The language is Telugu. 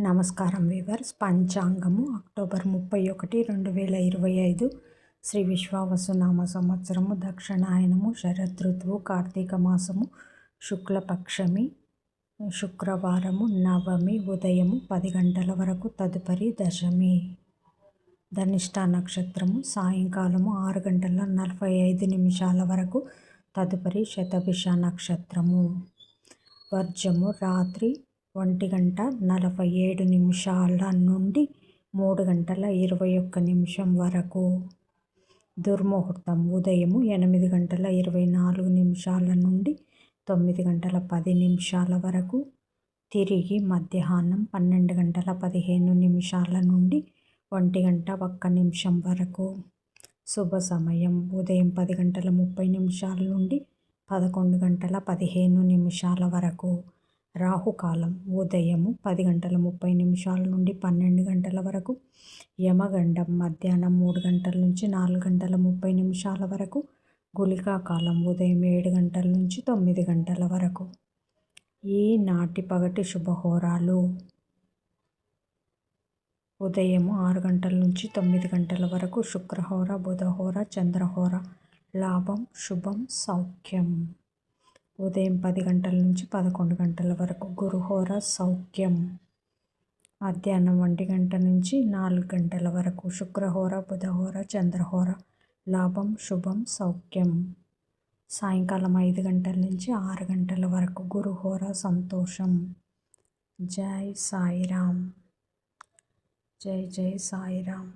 నమస్కారం వీవర్స్. పంచాంగము అక్టోబర్ 31, 2025 శ్రీ విశ్వావసునామ సంవత్సరము, దక్షిణాయనము, శరదృతువు, కార్తీక మాసము, శుక్లపక్షమి, శుక్రవారము, నవమి, ఉదయము 10 గంటల వరకు, తదుపరి దశమి. ధనిష్ట నక్షత్రము సాయంకాలము 6 గంటల 45 నిమిషాల వరకు, తదుపరి శతభిష నక్షత్రము. వర్జము రాత్రి 1:47 నుండి 3:21 వరకు. దుర్ముహూర్తం ఉదయం 8:24 నుండి 9:10 వరకు. తిరిగి మధ్యాహ్నం 12:15 నుండి 1:01 వరకు. శుభ సమయం ఉదయం 10:30 నుండి 11:15 వరకు. రాహుకాలం ఉదయం 10:30 నుండి 12 గంటల వరకు. యమగండం మధ్యాహ్నం 3 గంటల నుంచి 4:30 వరకు. గుళికా కాలం ఉదయం 7 గంటల నుంచి 9 గంటల వరకు. ఈనాటి పగటి శుభహోరాలు: ఉదయం 6 గంటల నుంచి 9 గంటల వరకు శుక్రహోర, బుధహోర, చంద్రహోర. లాభం, శుభం, సౌఖ్యం. ఉదయం 10 గంటల నుంచి 11 గంటల వరకు గురుహోర, సౌఖ్యం. మధ్యాహ్నం 1 గంట నుంచి 4 గంటల వరకు శుక్రహోర, బుధహోర, చంద్రహోర. లాభం, శుభం, సౌఖ్యం. సాయంకాలం 5 గంటల నుంచి 6 గంటల వరకు గురుహోర, సంతోషం. జై సాయిరామ్. జై జై సాయిరామ్.